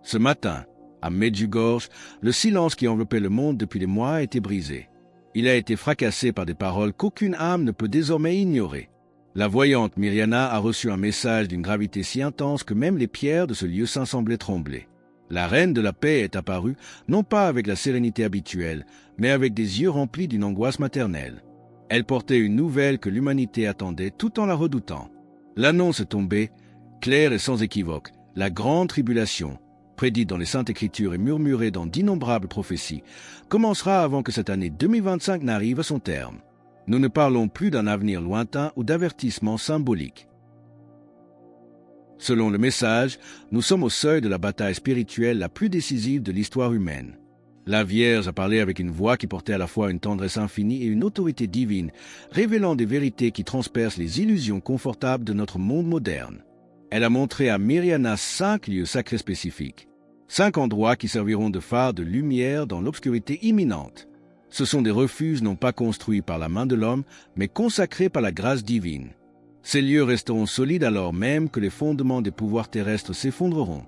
Ce matin, à Medjugorje, le silence qui enveloppait le monde depuis des mois a été brisé. Il a été fracassé par des paroles qu'aucune âme ne peut désormais ignorer. La voyante Mirjana a reçu un message d'une gravité si intense que même les pierres de ce lieu saint semblaient trembler. La reine de la paix est apparue, non pas avec la sérénité habituelle, mais avec des yeux remplis d'une angoisse maternelle. Elle portait une nouvelle que l'humanité attendait tout en la redoutant. L'annonce est tombée, claire et sans équivoque, la grande tribulation, prédite dans les Saintes Écritures et murmurée dans d'innombrables prophéties, commencera avant que cette année 2025 n'arrive à son terme. Nous ne parlons plus d'un avenir lointain ou d'avertissement symbolique. Selon le message, nous sommes au seuil de la bataille spirituelle la plus décisive de l'histoire humaine. La Vierge a parlé avec une voix qui portait à la fois une tendresse infinie et une autorité divine, révélant des vérités qui transpercent les illusions confortables de notre monde moderne. Elle a montré à Mirjana 5 lieux sacrés spécifiques, 5 endroits qui serviront de phare de lumière dans l'obscurité imminente. Ce sont des refuges non pas construits par la main de l'homme, mais consacrés par la grâce divine. Ces lieux resteront solides alors même que les fondements des pouvoirs terrestres s'effondreront.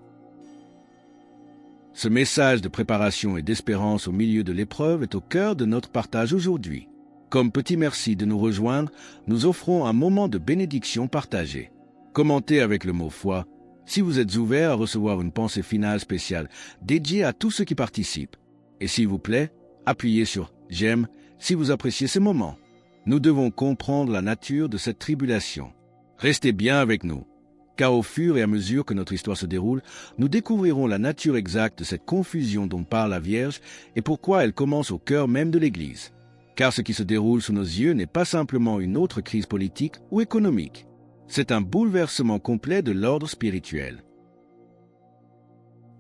Ce message de préparation et d'espérance au milieu de l'épreuve est au cœur de notre partage aujourd'hui. Comme petit merci de nous rejoindre, nous offrons un moment de bénédiction partagée. Commentez avec le mot foi, si vous êtes ouvert à recevoir une pensée finale spéciale dédiée à tous ceux qui participent. Et s'il vous plaît, appuyez sur « J'aime » si vous appréciez ces moments. Nous devons comprendre la nature de cette tribulation. Restez bien avec nous, car au fur et à mesure que notre histoire se déroule, nous découvrirons la nature exacte de cette confusion dont parle la Vierge et pourquoi elle commence au cœur même de l'Église. Car ce qui se déroule sous nos yeux n'est pas simplement une autre crise politique ou économique. C'est un bouleversement complet de l'ordre spirituel.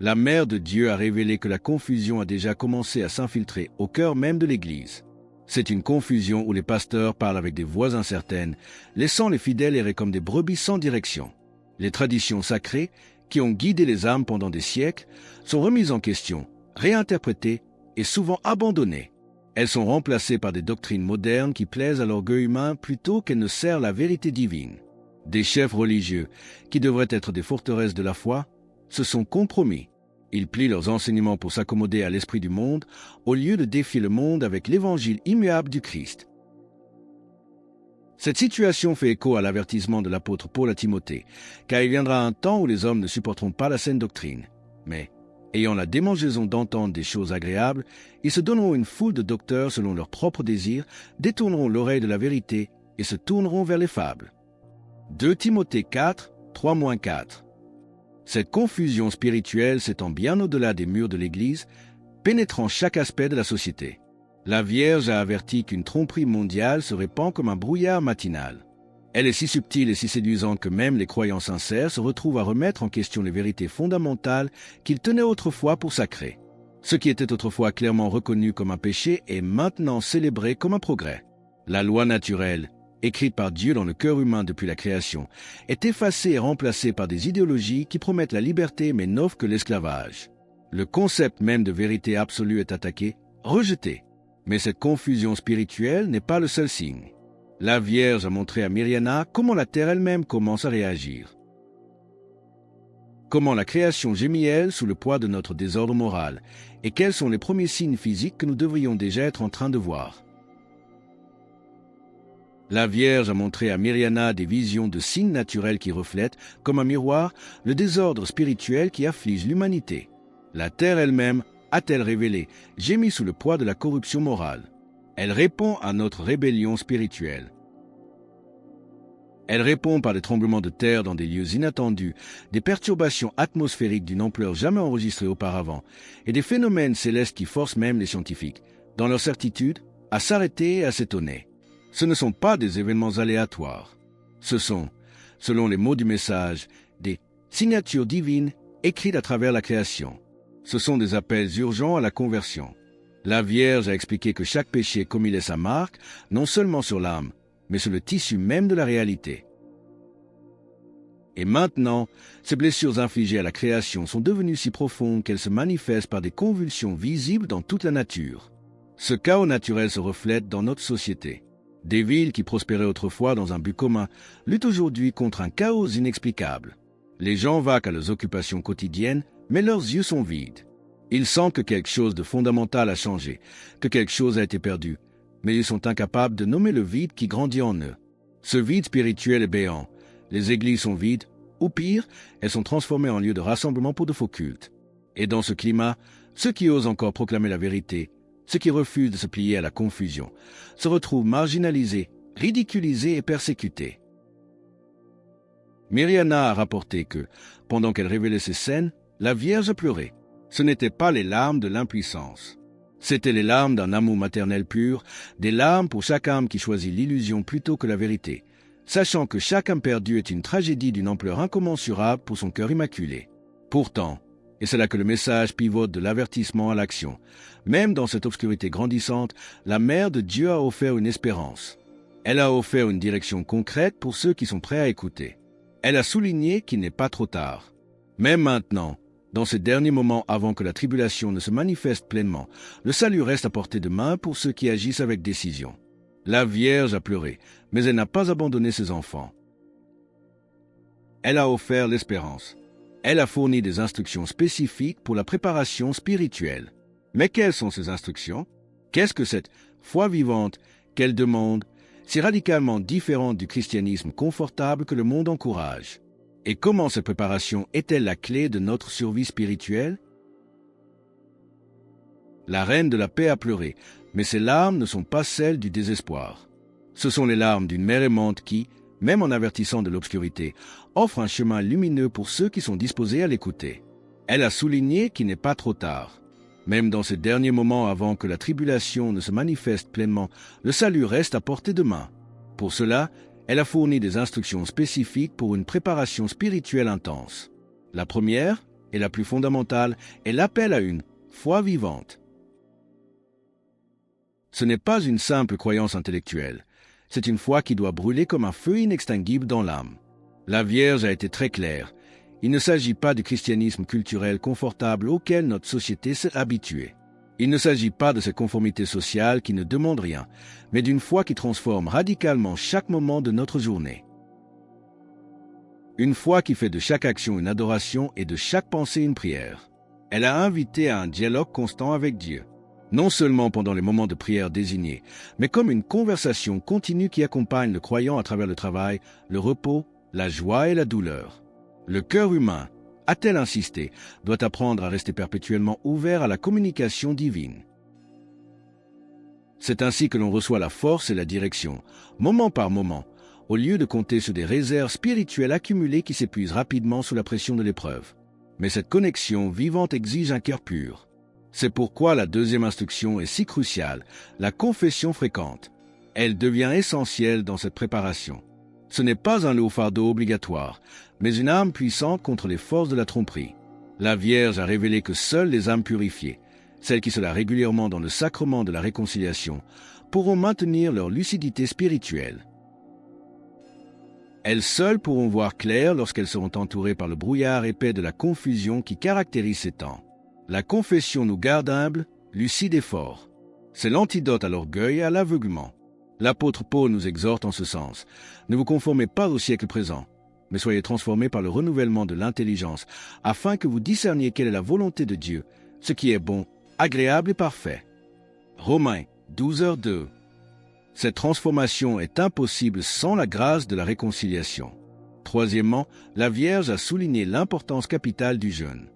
La Mère de Dieu a révélé que la confusion a déjà commencé à s'infiltrer au cœur même de l'Église. C'est une confusion où les pasteurs parlent avec des voix incertaines, laissant les fidèles errer comme des brebis sans direction. Les traditions sacrées, qui ont guidé les âmes pendant des siècles, sont remises en question, réinterprétées et souvent abandonnées. Elles sont remplacées par des doctrines modernes qui plaisent à l'orgueil humain plutôt qu'elles ne servent la vérité divine. Des chefs religieux, qui devraient être des forteresses de la foi, se sont compromis. Ils plient leurs enseignements pour s'accommoder à l'esprit du monde, au lieu de défier le monde avec l'évangile immuable du Christ. Cette situation fait écho à l'avertissement de l'apôtre Paul à Timothée, car il viendra un temps où les hommes ne supporteront pas la saine doctrine. Mais, ayant la démangeaison d'entendre des choses agréables, ils se donneront une foule de docteurs selon leurs propres désirs, détourneront l'oreille de la vérité et se tourneront vers les fables. 2 Timothée 4, 3-4. Cette confusion spirituelle s'étend bien au-delà des murs de l'Église, pénétrant chaque aspect de la société. La Vierge a averti qu'une tromperie mondiale se répand comme un brouillard matinal. Elle est si subtile et si séduisante que même les croyants sincères se retrouvent à remettre en question les vérités fondamentales qu'ils tenaient autrefois pour sacrées. Ce qui était autrefois clairement reconnu comme un péché est maintenant célébré comme un progrès. La loi naturelle, écrite par Dieu dans le cœur humain depuis la création, est effacée et remplacée par des idéologies qui promettent la liberté mais n'offrent que l'esclavage. Le concept même de vérité absolue est attaqué, rejeté. Mais cette confusion spirituelle n'est pas le seul signe. La Vierge a montré à Mirjana comment la terre elle-même commence à réagir. Comment la création gémit elle sous le poids de notre désordre moral, et quels sont les premiers signes physiques que nous devrions déjà être en train de voir. La Vierge a montré à Mirjana des visions de signes naturels qui reflètent, comme un miroir, le désordre spirituel qui afflige l'humanité. La terre elle-même a-t-elle révélé, gémit sous le poids de la corruption morale. Elle répond à notre rébellion spirituelle. Elle répond par des tremblements de terre dans des lieux inattendus, des perturbations atmosphériques d'une ampleur jamais enregistrée auparavant, et des phénomènes célestes qui forcent même les scientifiques, dans leur certitude, à s'arrêter et à s'étonner. Ce ne sont pas des événements aléatoires. Ce sont, selon les mots du message, des signatures divines écrites à travers la création. Ce sont des appels urgents à la conversion. La Vierge a expliqué que chaque péché commis laisse sa marque, non seulement sur l'âme, mais sur le tissu même de la réalité. Et maintenant, ces blessures infligées à la création sont devenues si profondes qu'elles se manifestent par des convulsions visibles dans toute la nature. Ce chaos naturel se reflète dans notre société. Des villes qui prospéraient autrefois dans un but commun luttent aujourd'hui contre un chaos inexplicable. Les gens vaquent à leurs occupations quotidiennes, mais leurs yeux sont vides. Ils sentent que quelque chose de fondamental a changé, que quelque chose a été perdu, mais ils sont incapables de nommer le vide qui grandit en eux. Ce vide spirituel est béant. Les églises sont vides, ou pire, elles sont transformées en lieux de rassemblement pour de faux cultes. Et dans ce climat, ceux qui osent encore proclamer la vérité, ceux qui refusent de se plier à la confusion, se retrouvent marginalisés, ridiculisés et persécutés. Mirjana a rapporté que, pendant qu'elle révélait ces scènes, la Vierge pleurait. Ce n'étaient pas les larmes de l'impuissance. C'étaient les larmes d'un amour maternel pur, des larmes pour chaque âme qui choisit l'illusion plutôt que la vérité, sachant que chaque âme perdue est une tragédie d'une ampleur incommensurable pour son cœur immaculé. Pourtant, et c'est là que le message pivote de l'avertissement à l'action, même dans cette obscurité grandissante, la Mère de Dieu a offert une espérance. Elle a offert une direction concrète pour ceux qui sont prêts à écouter. Elle a souligné qu'il n'est pas trop tard. Même maintenant, dans ces derniers moments avant que la tribulation ne se manifeste pleinement, le salut reste à portée de main pour ceux qui agissent avec décision. La Vierge a pleuré, mais elle n'a pas abandonné ses enfants. Elle a offert l'espérance. Elle a fourni des instructions spécifiques pour la préparation spirituelle. Mais quelles sont ces instructions? Qu'est-ce que cette foi vivante qu'elle demande, si radicalement différente du christianisme confortable que le monde encourage? Et comment cette préparation est-elle la clé de notre survie spirituelle? La reine de la paix a pleuré, mais ses larmes ne sont pas celles du désespoir. Ce sont les larmes d'une mère aimante qui, même en avertissant de l'obscurité, offre un chemin lumineux pour ceux qui sont disposés à l'écouter. Elle a souligné qu'il n'est pas trop tard. Même dans ces derniers moments avant que la tribulation ne se manifeste pleinement, le salut reste à portée de main. Pour cela, elle a fourni des instructions spécifiques pour une préparation spirituelle intense. La première, et la plus fondamentale, est l'appel à une foi vivante. Ce n'est pas une simple croyance intellectuelle. C'est une foi qui doit brûler comme un feu inextinguible dans l'âme. La Vierge a été très claire. Il ne s'agit pas du christianisme culturel confortable auquel notre société s'est habituée. Il ne s'agit pas de cette conformité sociale qui ne demande rien, mais d'une foi qui transforme radicalement chaque moment de notre journée. Une foi qui fait de chaque action une adoration et de chaque pensée une prière. Elle a invité à un dialogue constant avec Dieu, non seulement pendant les moments de prière désignés, mais comme une conversation continue qui accompagne le croyant à travers le travail, le repos, la joie et la douleur. Le cœur humain, a-t-elle insisté, doit apprendre à rester perpétuellement ouvert à la communication divine. C'est ainsi que l'on reçoit la force et la direction, moment par moment, au lieu de compter sur des réserves spirituelles accumulées qui s'épuisent rapidement sous la pression de l'épreuve. Mais cette connexion vivante exige un cœur pur. C'est pourquoi la deuxième instruction est si cruciale, la confession fréquente. Elle devient essentielle dans cette préparation. Ce n'est pas un lourd fardeau obligatoire, mais une arme puissante contre les forces de la tromperie. La Vierge a révélé que seules les âmes purifiées, celles qui se lavent régulièrement dans le sacrement de la réconciliation, pourront maintenir leur lucidité spirituelle. Elles seules pourront voir clair lorsqu'elles seront entourées par le brouillard épais de la confusion qui caractérise ces temps. La confession nous garde humbles, lucides et forts. C'est l'antidote à l'orgueil et à l'aveuglement. L'apôtre Paul nous exhorte en ce sens. Ne vous conformez pas au siècle présent, mais soyez transformés par le renouvellement de l'intelligence, afin que vous discerniez quelle est la volonté de Dieu, ce qui est bon, agréable et parfait. Romains 12h2. Cette transformation est impossible sans la grâce de la réconciliation. Troisièmement, la Vierge a souligné l'importance capitale du jeûne.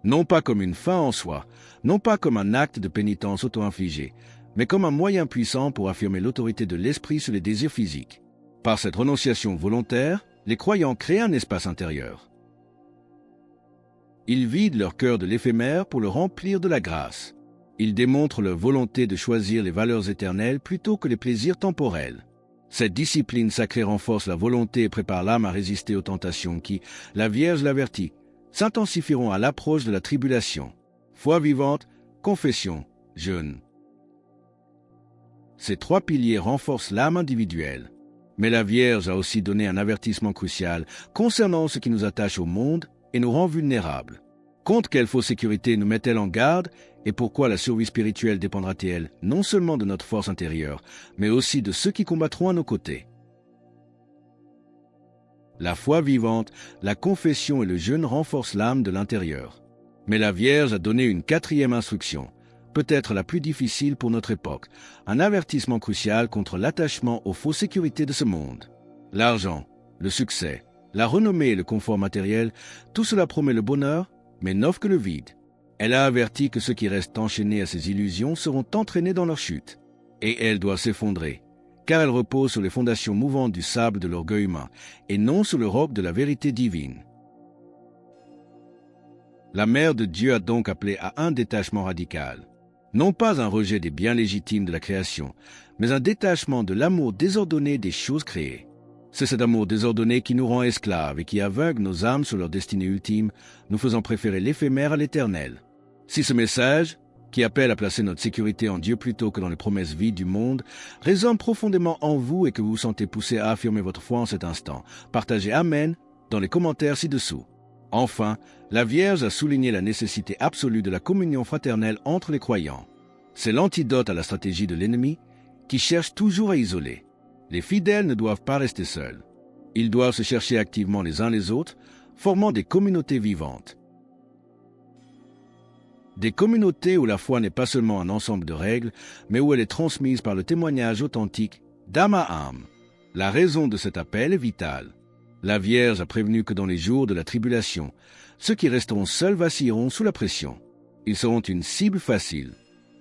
Non pas comme une fin en soi, non pas comme un acte de pénitence auto-infligé, mais comme un moyen puissant pour affirmer l'autorité de l'esprit sur les désirs physiques. Par cette renonciation volontaire, les croyants créent un espace intérieur. Ils vident leur cœur de l'éphémère pour le remplir de la grâce. Ils démontrent leur volonté de choisir les valeurs éternelles plutôt que les plaisirs temporels. Cette discipline sacrée renforce la volonté et prépare l'âme à résister aux tentations qui, la Vierge l'avertit, s'intensifieront à l'approche de la tribulation. Foi vivante, confession, jeûne. Ces trois piliers renforcent l'âme individuelle. Mais la Vierge a aussi donné un avertissement crucial concernant ce qui nous attache au monde et nous rend vulnérables. Contre quelle fausse sécurité nous met-elle en garde et pourquoi la survie spirituelle dépendra-t-elle non seulement de notre force intérieure, mais aussi de ceux qui combattront à nos côtés? La foi vivante, la confession et le jeûne renforcent l'âme de l'intérieur. Mais la Vierge a donné une quatrième instruction, peut-être la plus difficile pour notre époque, un avertissement crucial contre l'attachement aux fausses sécurités de ce monde. L'argent, le succès, la renommée et le confort matériel, tout cela promet le bonheur, mais n'offre que le vide. Elle a averti que ceux qui restent enchaînés à ces illusions seront entraînés dans leur chute. Et elles doivent s'effondrer, car elles reposent sur les fondations mouvantes du sable de l'orgueil humain, et non sur le roc de la vérité divine. La Mère de Dieu a donc appelé à un détachement radical. Non pas un rejet des biens légitimes de la création, mais un détachement de l'amour désordonné des choses créées. C'est cet amour désordonné qui nous rend esclaves et qui aveugle nos âmes sur leur destinée ultime, nous faisant préférer l'éphémère à l'éternel. Si ce message, qui appelle à placer notre sécurité en Dieu plutôt que dans les promesses vides du monde, résonne profondément en vous et que vous vous sentez poussé à affirmer votre foi en cet instant, partagez Amen dans les commentaires ci-dessous. Enfin, la Vierge a souligné la nécessité absolue de la communion fraternelle entre les croyants. C'est l'antidote à la stratégie de l'ennemi qui cherche toujours à isoler. Les fidèles ne doivent pas rester seuls. Ils doivent se chercher activement les uns les autres, formant des communautés vivantes. Des communautés où la foi n'est pas seulement un ensemble de règles, mais où elle est transmise par le témoignage authentique d'âme à âme. La raison de cet appel est vitale. La Vierge a prévenu que dans les jours de la tribulation, ceux qui resteront seuls vacilleront sous la pression. Ils seront une cible facile.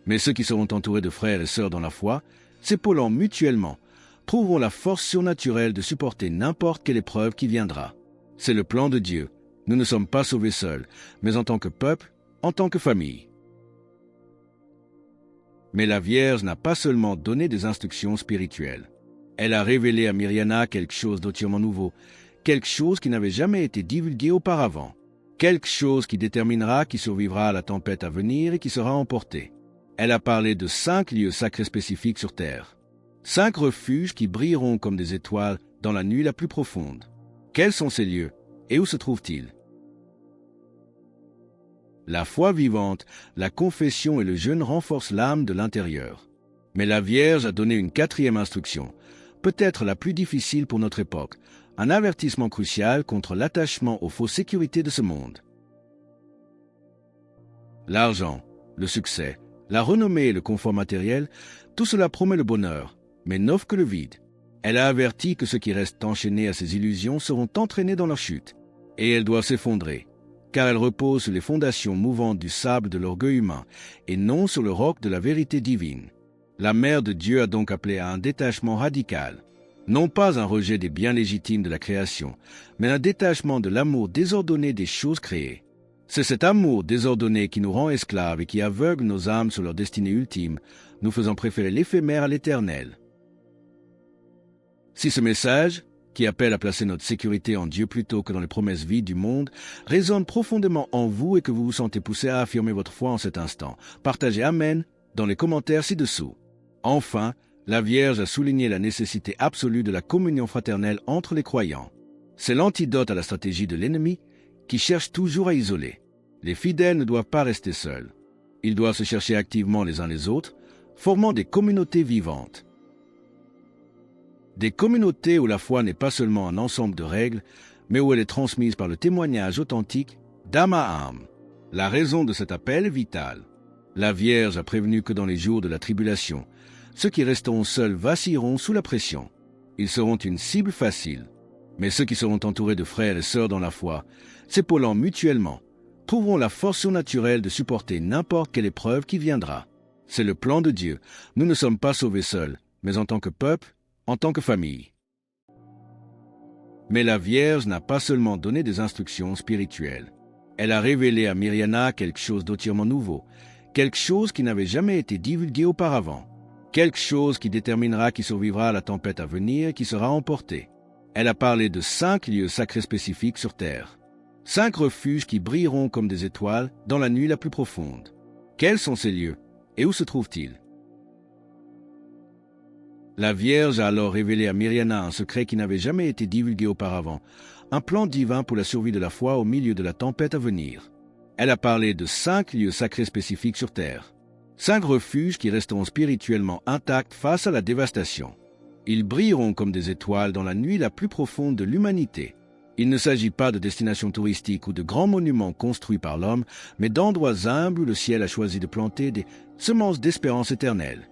Mais ceux qui seront entourés de frères et sœurs dans la foi, s'épaulant mutuellement, trouveront la force surnaturelle de supporter n'importe quelle épreuve qui viendra. C'est le plan de Dieu. Nous ne sommes pas sauvés seuls, mais en tant que peuple, en tant que famille. Mais la Vierge n'a pas seulement donné des instructions spirituelles. Elle a révélé à Myriana quelque chose d'entièrement nouveau, quelque chose qui n'avait jamais été divulgué auparavant, quelque chose qui déterminera qui survivra à la tempête à venir et qui sera emporté. Elle a parlé de 5 lieux sacrés spécifiques sur Terre, 5 refuges qui brilleront comme des étoiles dans la nuit la plus profonde. Quels sont ces lieux et où se trouvent-ils? La foi vivante, la confession et le jeûne renforcent l'âme de l'intérieur. Mais la Vierge a donné une quatrième instruction, peut-être la plus difficile pour notre époque, un avertissement crucial contre l'attachement aux fausses sécurités de ce monde. L'argent, le succès, la renommée et le confort matériel, tout cela promet le bonheur, mais n'offre que le vide. Elle a averti que ceux qui restent enchaînés à ces illusions seront entraînés dans leur chute, et elles doivent s'effondrer, car elles reposent sur les fondations mouvantes du sable de l'orgueil humain, et non sur le roc de la vérité divine. La Mère de Dieu a donc appelé à un détachement radical, non pas un rejet des biens légitimes de la création, mais un détachement de l'amour désordonné des choses créées. C'est cet amour désordonné qui nous rend esclaves et qui aveugle nos âmes sur leur destinée ultime, nous faisant préférer l'éphémère à l'éternel. Si ce message, qui appelle à placer notre sécurité en Dieu plutôt que dans les promesses vides du monde, résonne profondément en vous et que vous vous sentez poussé à affirmer votre foi en cet instant, partagez Amen dans les commentaires ci-dessous. Enfin, la Vierge a souligné la nécessité absolue de la communion fraternelle entre les croyants. C'est l'antidote à la stratégie de l'ennemi qui cherche toujours à isoler. Les fidèles ne doivent pas rester seuls. Ils doivent se chercher activement les uns les autres, formant des communautés vivantes. Des communautés où la foi n'est pas seulement un ensemble de règles, mais où elle est transmise par le témoignage authentique d'âme à âme. La raison de cet appel est vitale. La Vierge a prévenu que dans les jours de la tribulation, ceux qui resteront seuls vacilleront sous la pression. Ils seront une cible facile. Mais ceux qui seront entourés de frères et sœurs dans la foi, s'épaulant mutuellement, trouveront la force surnaturelle de supporter n'importe quelle épreuve qui viendra. C'est le plan de Dieu. Nous ne sommes pas sauvés seuls, mais en tant que peuple, en tant que famille. Mais la Vierge n'a pas seulement donné des instructions spirituelles. Elle a révélé à Myriana quelque chose d'entièrement nouveau, quelque chose qui n'avait jamais été divulgué auparavant, quelque chose qui déterminera qui survivra à la tempête à venir et qui sera emporté. Elle a parlé de 5 lieux sacrés spécifiques sur Terre, 5 refuges qui brilleront comme des étoiles dans la nuit la plus profonde. Quels sont ces lieux et où se trouvent-ils? La Vierge a alors révélé à Myriana un secret qui n'avait jamais été divulgué auparavant, un plan divin pour la survie de la foi au milieu de la tempête à venir. Elle a parlé de 5 lieux sacrés spécifiques sur Terre, 5 refuges qui resteront spirituellement intacts face à la dévastation. Ils brilleront comme des étoiles dans la nuit la plus profonde de l'humanité. Il ne s'agit pas de destinations touristiques ou de grands monuments construits par l'homme, mais d'endroits humbles où le ciel a choisi de planter des semences d'espérance éternelle.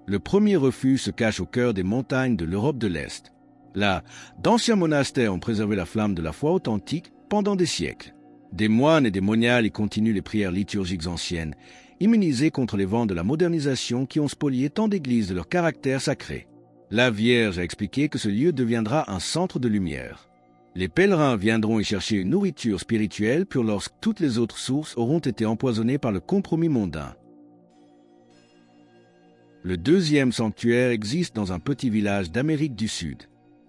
Le premier refuge se cache au cœur des montagnes de l'Europe de l'Est. Là, d'anciens monastères ont préservé la flamme de la foi authentique pendant des siècles. Des moines et des moniales y continuent les prières liturgiques anciennes, immunisées contre les vents de la modernisation qui ont spolié tant d'églises de leur caractère sacré. La Vierge a expliqué que ce lieu deviendra un centre de lumière. Les pèlerins viendront y chercher une nourriture spirituelle pure lorsque toutes les autres sources auront été empoisonnées par le compromis mondain. Le deuxième sanctuaire existe dans un petit village d'Amérique du Sud.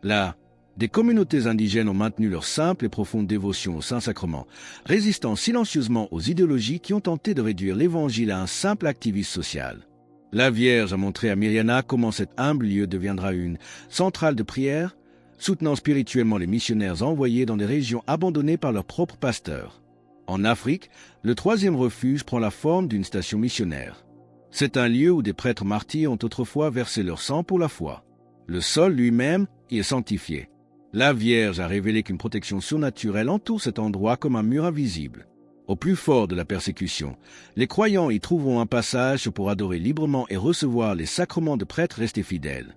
Là, des communautés indigènes ont maintenu leur simple et profonde dévotion au Saint-Sacrement, résistant silencieusement aux idéologies qui ont tenté de réduire l'Évangile à un simple activisme social. La Vierge a montré à Myriana comment cet humble lieu deviendra une centrale de prière, soutenant spirituellement les missionnaires envoyés dans des régions abandonnées par leurs propres pasteurs. En Afrique, le troisième refuge prend la forme d'une station missionnaire. C'est un lieu où des prêtres martyrs ont autrefois versé leur sang pour la foi. Le sol lui-même y est sanctifié. La Vierge a révélé qu'une protection surnaturelle entoure cet endroit comme un mur invisible. Au plus fort de la persécution, les croyants y trouveront un passage pour adorer librement et recevoir les sacrements de prêtres restés fidèles.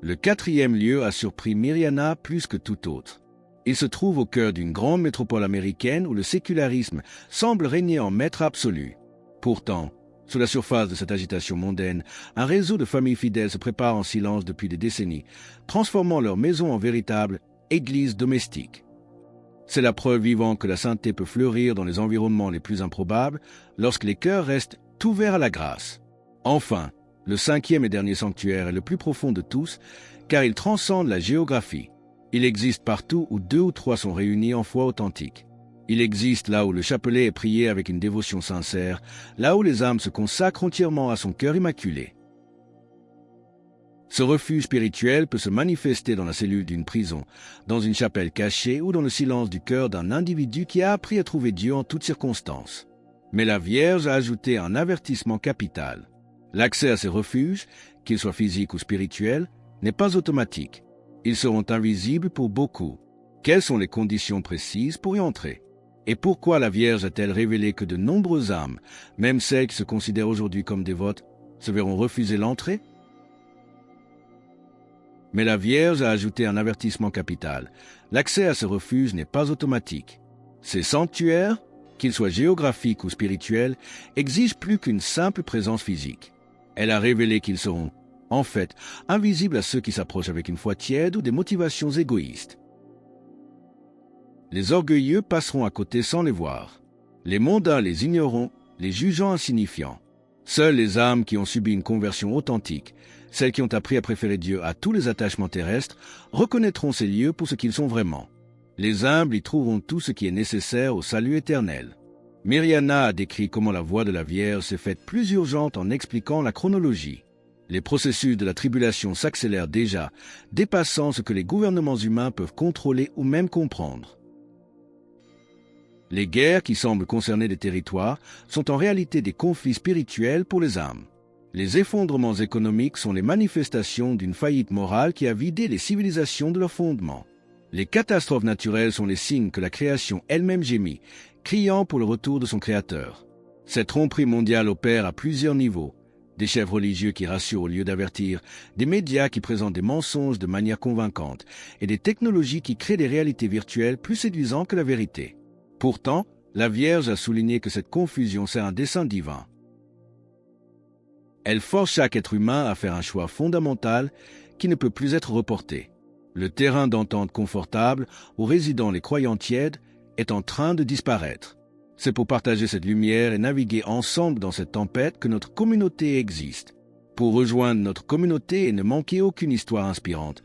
Le quatrième lieu a surpris Myriana plus que tout autre. Il se trouve au cœur d'une grande métropole américaine où le sécularisme semble régner en maître absolu. Pourtant, sous la surface de cette agitation mondaine, un réseau de familles fidèles se prépare en silence depuis des décennies, transformant leur maison en véritable église domestique. C'est la preuve vivante que la sainteté peut fleurir dans les environnements les plus improbables lorsque les cœurs restent ouverts à la grâce. Enfin, le cinquième et dernier sanctuaire est le plus profond de tous, car il transcende la géographie. Il existe partout où 2 ou 3 sont réunis en foi authentique. Il existe là où le chapelet est prié avec une dévotion sincère, là où les âmes se consacrent entièrement à son cœur immaculé. Ce refuge spirituel peut se manifester dans la cellule d'une prison, dans une chapelle cachée ou dans le silence du cœur d'un individu qui a appris à trouver Dieu en toutes circonstances. Mais la Vierge a ajouté un avertissement capital. L'accès à ces refuges, qu'ils soient physiques ou spirituels, n'est pas automatique. Ils seront invisibles pour beaucoup. Quelles sont les conditions précises pour y entrer? Et pourquoi la Vierge a-t-elle révélé que de nombreuses âmes, même celles qui se considèrent aujourd'hui comme dévotes, se verront refuser l'entrée? Mais la Vierge a ajouté un avertissement capital. L'accès à ce refuge n'est pas automatique. Ces sanctuaires, qu'ils soient géographiques ou spirituels, exigent plus qu'une simple présence physique. Elle a révélé qu'ils seront, en fait, invisibles à ceux qui s'approchent avec une foi tiède ou des motivations égoïstes. Les orgueilleux passeront à côté sans les voir. Les mondains les ignoreront, les jugeant insignifiants. Seules les âmes qui ont subi une conversion authentique, celles qui ont appris à préférer Dieu à tous les attachements terrestres, reconnaîtront ces lieux pour ce qu'ils sont vraiment. Les humbles y trouveront tout ce qui est nécessaire au salut éternel. Myriana a décrit comment la voix de la Vierge s'est faite plus urgente en expliquant la chronologie. Les processus de la tribulation s'accélèrent déjà, dépassant ce que les gouvernements humains peuvent contrôler ou même comprendre. Les guerres qui semblent concerner des territoires sont en réalité des conflits spirituels pour les âmes. Les effondrements économiques sont les manifestations d'une faillite morale qui a vidé les civilisations de leurs fondements. Les catastrophes naturelles sont les signes que la création elle-même gémit, criant pour le retour de son Créateur. Cette tromperie mondiale opère à plusieurs niveaux. Des chefs religieux qui rassurent au lieu d'avertir, des médias qui présentent des mensonges de manière convaincante, et des technologies qui créent des réalités virtuelles plus séduisantes que la vérité. Pourtant, la Vierge a souligné que cette confusion sert un dessein divin. Elle force chaque être humain à faire un choix fondamental qui ne peut plus être reporté. Le terrain d'entente confortable où résident les croyants tièdes est en train de disparaître. C'est pour partager cette lumière et naviguer ensemble dans cette tempête que notre communauté existe. Pour rejoindre notre communauté et ne manquer aucune histoire inspirante,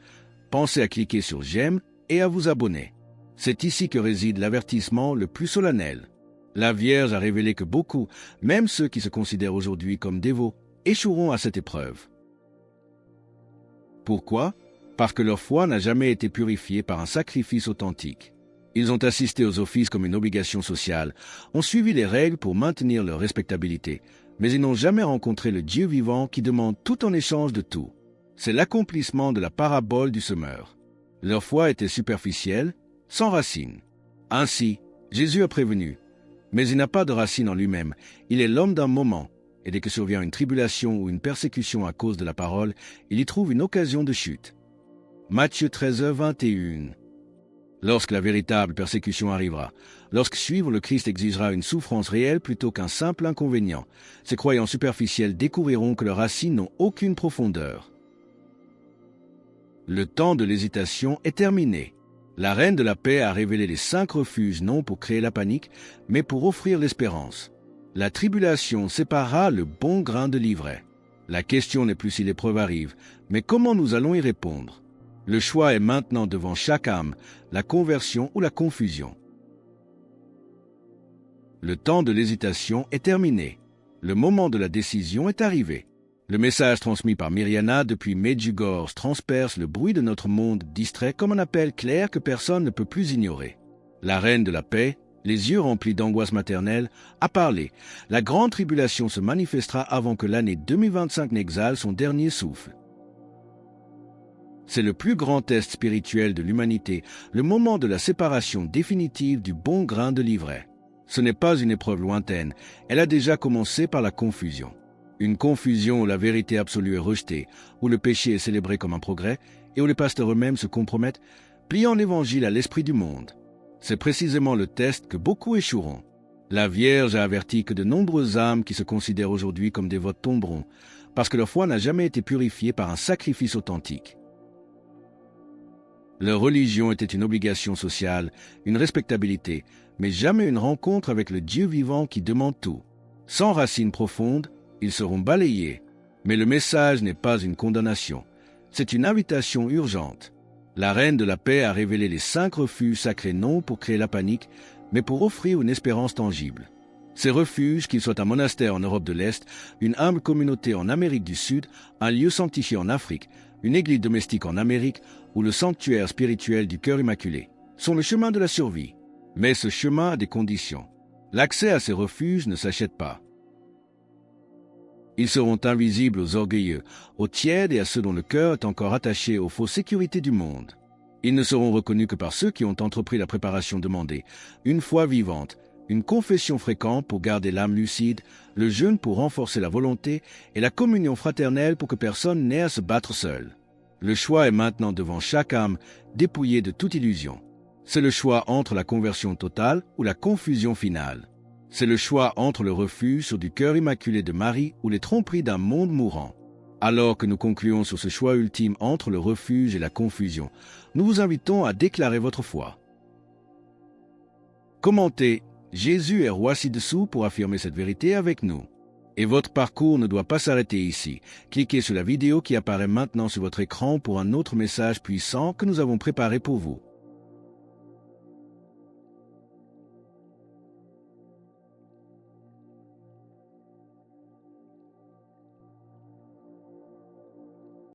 pensez à cliquer sur « J'aime » et à vous abonner. C'est ici que réside l'avertissement le plus solennel. La Vierge a révélé que beaucoup, même ceux qui se considèrent aujourd'hui comme dévots, échoueront à cette épreuve. Pourquoi? Parce que leur foi n'a jamais été purifiée par un sacrifice authentique. Ils ont assisté aux offices comme une obligation sociale, ont suivi les règles pour maintenir leur respectabilité, mais ils n'ont jamais rencontré le Dieu vivant qui demande tout en échange de tout. C'est l'accomplissement de la parabole du semeur. Leur foi était superficielle, sans racine. Ainsi, Jésus a prévenu. Mais il n'a pas de racine en lui-même. Il est l'homme d'un moment. Et dès que survient une tribulation ou une persécution à cause de la parole, il y trouve une occasion de chute. Matthieu 13, 21. Lorsque la véritable persécution arrivera, lorsque suivre le Christ exigera une souffrance réelle plutôt qu'un simple inconvénient, ces croyants superficiels découvriront que leurs racines n'ont aucune profondeur. Le temps de l'hésitation est terminé. La reine de la paix a révélé les 5 refuges non pour créer la panique, mais pour offrir l'espérance. La tribulation séparera le bon grain de l'ivraie. La question n'est plus si l'épreuve arrive, mais comment nous allons y répondre. Le choix est maintenant devant chaque âme, la conversion ou la confusion. Le temps de l'hésitation est terminé. Le moment de la décision est arrivé. Le message transmis par Myriana depuis Medjugorje transperce le bruit de notre monde distrait comme un appel clair que personne ne peut plus ignorer. La reine de la paix, les yeux remplis d'angoisse maternelle, a parlé. La grande tribulation se manifestera avant que l'année 2025 n'exhale son dernier souffle. C'est le plus grand test spirituel de l'humanité, le moment de la séparation définitive du bon grain de l'ivraie. Ce n'est pas une épreuve lointaine, elle a déjà commencé par la confusion. Une confusion où la vérité absolue est rejetée, où le péché est célébré comme un progrès, et où les pasteurs eux-mêmes se compromettent, pliant l'Évangile à l'esprit du monde. C'est précisément le test que beaucoup échoueront. La Vierge a averti que de nombreuses âmes qui se considèrent aujourd'hui comme dévotes tomberont, parce que leur foi n'a jamais été purifiée par un sacrifice authentique. Leur religion était une obligation sociale, une respectabilité, mais jamais une rencontre avec le Dieu vivant qui demande tout. Sans racines profondes, ils seront balayés. Mais le message n'est pas une condamnation, c'est une invitation urgente. La reine de la paix a révélé les 5 refuges sacrés non pour créer la panique, mais pour offrir une espérance tangible. Ces refuges, qu'ils soient un monastère en Europe de l'Est, une humble communauté en Amérique du Sud, un lieu sanctifié en Afrique, une église domestique en Amérique ou le sanctuaire spirituel du cœur immaculé, sont le chemin de la survie. Mais ce chemin a des conditions. L'accès à ces refuges ne s'achète pas. Ils seront invisibles aux orgueilleux, aux tièdes et à ceux dont le cœur est encore attaché aux fausses sécurités du monde. Ils ne seront reconnus que par ceux qui ont entrepris la préparation demandée, une foi vivante, une confession fréquente pour garder l'âme lucide, le jeûne pour renforcer la volonté et la communion fraternelle pour que personne n'ait à se battre seul. Le choix est maintenant devant chaque âme, dépouillée de toute illusion. C'est le choix entre la conversion totale ou la confusion finale. C'est le choix entre le refuge sur du cœur immaculé de Marie ou les tromperies d'un monde mourant. Alors que nous concluons sur ce choix ultime entre le refuge et la confusion, nous vous invitons à déclarer votre foi. Commentez « Jésus est roi ci-dessous » pour affirmer cette vérité avec nous. Et votre parcours ne doit pas s'arrêter ici. Cliquez sur la vidéo qui apparaît maintenant sur votre écran pour un autre message puissant que nous avons préparé pour vous.